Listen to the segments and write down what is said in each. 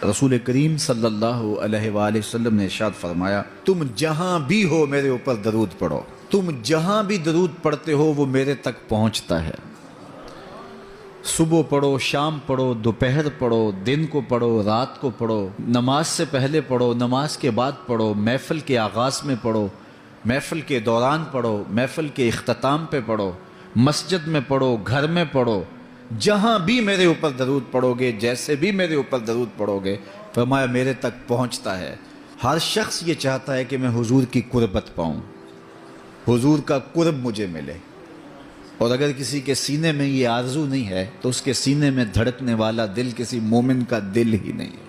رسول کریم صلی اللہ علیہ وآلہ وسلم نے ارشاد فرمایا، تم جہاں بھی ہو میرے اوپر درود پڑھو، تم جہاں بھی درود پڑھتے ہو وہ میرے تک پہنچتا ہے۔ صبح پڑھو، شام پڑھو، دوپہر پڑھو، دن کو پڑھو، رات کو پڑھو، نماز سے پہلے پڑھو، نماز کے بعد پڑھو، محفل کے آغاز میں پڑھو، محفل کے دوران پڑھو، محفل کے اختتام پہ پڑھو، مسجد میں پڑھو، گھر میں پڑھو، جہاں بھی میرے اوپر درود پڑھو گے، جیسے بھی میرے اوپر درود پڑھو گے، فرمایا میرے تک پہنچتا ہے۔ ہر شخص یہ چاہتا ہے کہ میں حضور کی قربت پاؤں، حضور کا قرب مجھے ملے، اور اگر کسی کے سینے میں یہ آرزو نہیں ہے تو اس کے سینے میں دھڑکنے والا دل کسی مومن کا دل ہی نہیں ہے۔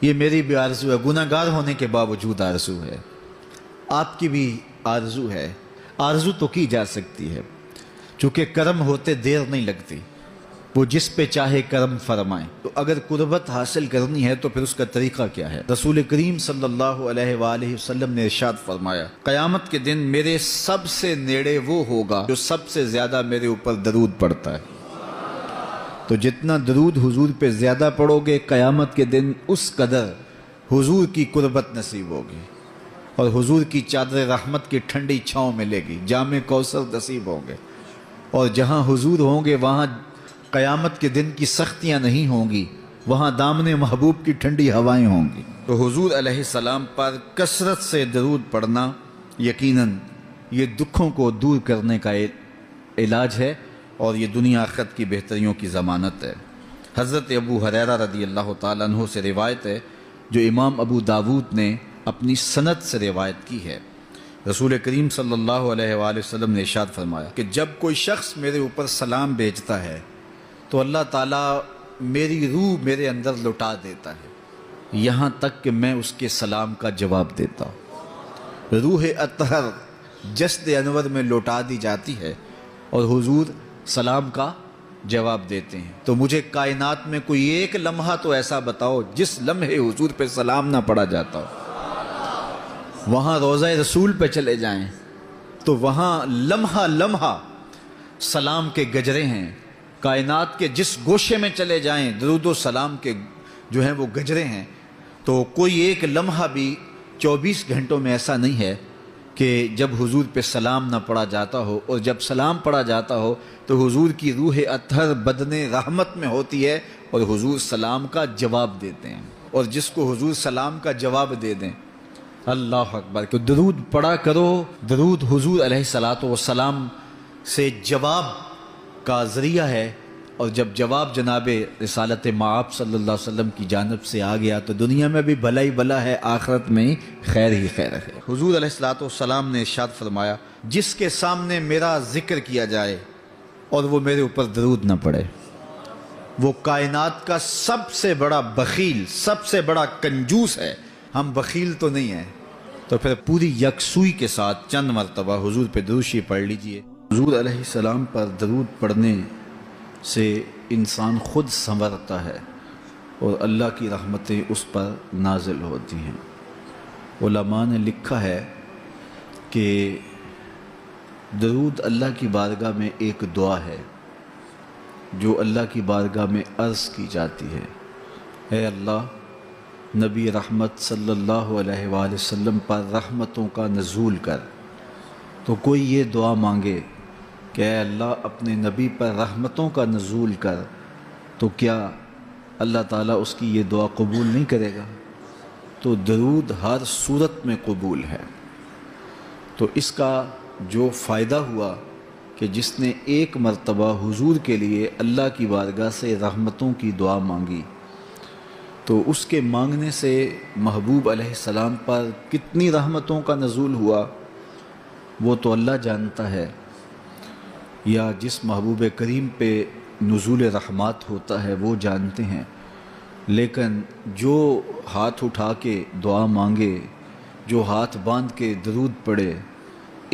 یہ میری بھی آرزو ہے، گناہگار ہونے کے باوجود آرزو ہے، آپ کی بھی آرزو ہے، آرزو تو کی جا سکتی ہے، چونکہ کرم ہوتے دیر نہیں لگتی، وہ جس پہ چاہے کرم فرمائیں۔ تو اگر قربت حاصل کرنی ہے تو پھر اس کا طریقہ کیا ہے؟ رسول کریم صلی اللہ علیہ وآلہ وسلم نے ارشاد فرمایا، قیامت کے دن میرے سب سے نیڑے وہ ہوگا جو سب سے زیادہ میرے اوپر درود پڑتا ہے۔ تو جتنا درود حضور پہ زیادہ پڑھو گے، قیامت کے دن اس قدر حضور کی قربت نصیب ہوگی، اور حضور کی چادر رحمت کی ٹھنڈی چھاؤں ملے گی، جام کوثر نصیب ہوں گے، اور جہاں حضور ہوں گے وہاں قیامت کے دن کی سختیاں نہیں ہوں گی، وہاں دامن محبوب کی ٹھنڈی ہوائیں ہوں گی۔ تو حضور علیہ السلام پر کثرت سے درود پڑھنا یقیناً یہ دکھوں کو دور کرنے کا علاج ہے، اور یہ دنیا آخرت کی بہتریوں کی ضمانت ہے۔ حضرت ابو ہریرہ رضی اللہ تعالیٰ عنہ سے روایت ہے، جو امام ابو داود نے اپنی سند سے روایت کی ہے۔ رسول کریم صلی اللہ علیہ وآلہ وسلم نے ارشاد فرمایا کہ جب کوئی شخص میرے اوپر سلام بھیجتا ہے تو اللہ تعالیٰ میری روح میرے اندر لٹا دیتا ہے، یہاں تک کہ میں اس کے سلام کا جواب دیتا ہوں۔ روح اطہر جسد انور میں لوٹا دی جاتی ہے اور حضور سلام کا جواب دیتے ہیں۔ تو مجھے کائنات میں کوئی ایک لمحہ تو ایسا بتاؤ جس لمحے حضور پہ سلام نہ پڑھا جاتا ہو۔ وہاں روضہ رسول پہ چلے جائیں تو وہاں لمحہ لمحہ سلام کے گجرے ہیں، کائنات کے جس گوشے میں چلے جائیں درود و سلام کے جو ہیں وہ گجرے ہیں۔ تو کوئی ایک لمحہ بھی 24 گھنٹوں میں ایسا نہیں ہے کہ جب حضور پہ سلام نہ پڑھا جاتا ہو، اور جب سلام پڑھا جاتا ہو تو حضور کی روح اطہر بدن رحمت میں ہوتی ہے اور حضور سلام کا جواب دیتے ہیں، اور جس کو حضور سلام کا جواب دے دیں، اللہ اکبر، کہ درود پڑھا کرو۔ درود حضور علیہ الصلاۃ والسلام سے جواب کا ذریعہ ہے، اور جب جواب جناب رسالت مآب صلی اللہ علیہ وسلم کی جانب سے آ گیا تو دنیا میں بھی بھلا ہی بھلا ہے، آخرت میں خیر ہی خیر ہے۔ حضور علیہ الصلاۃ والسلام نے ارشاد فرمایا، جس کے سامنے میرا ذکر کیا جائے اور وہ میرے اوپر درود نہ پڑے، وہ کائنات کا سب سے بڑا بخیل، سب سے بڑا کنجوس ہے۔ ہم بخیل تو نہیں ہیں، تو پھر پوری یکسوئی کے ساتھ چند مرتبہ حضور پہ درود شریف پڑھ لیجئے۔ حضور علیہ السلام پر درود پڑھنے سے انسان خود سنورتا ہے اور اللہ کی رحمتیں اس پر نازل ہوتی ہیں۔ علماء نے لکھا ہے کہ درود اللہ کی بارگاہ میں ایک دعا ہے جو اللہ کی بارگاہ میں عرض کی جاتی ہے، اے اللہ، نبی رحمت صلی اللہ علیہ وآلہ وسلم پر رحمتوں کا نزول کر۔ تو کوئی یہ دعا مانگے کہ اے اللہ اپنے نبی پر رحمتوں کا نزول کر، تو کیا اللہ تعالیٰ اس کی یہ دعا قبول نہیں کرے گا؟ تو درود ہر صورت میں قبول ہے۔ تو اس کا جو فائدہ ہوا کہ جس نے ایک مرتبہ حضور کے لیے اللہ کی بارگاہ سے رحمتوں کی دعا مانگی، تو اس کے مانگنے سے محبوب علیہ السلام پر کتنی رحمتوں کا نزول ہوا وہ تو اللہ جانتا ہے، یا جس محبوب کریم پہ نزول رحمات ہوتا ہے وہ جانتے ہیں، لیکن جو ہاتھ اٹھا کے دعا مانگے، جو ہاتھ باندھ کے درود پڑھے،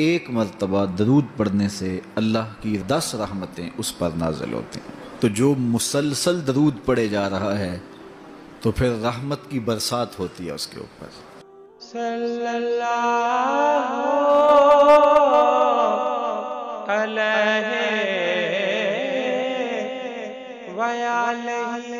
ایک مرتبہ درود پڑھنے سے اللہ کی 10 رحمتیں اس پر نازل ہوتی ہیں۔ تو جو مسلسل درود پڑھے جا رہا ہے تو پھر رحمت کی برسات ہوتی ہے اس کے اوپر۔ صلی اللہ علیہ وآلہ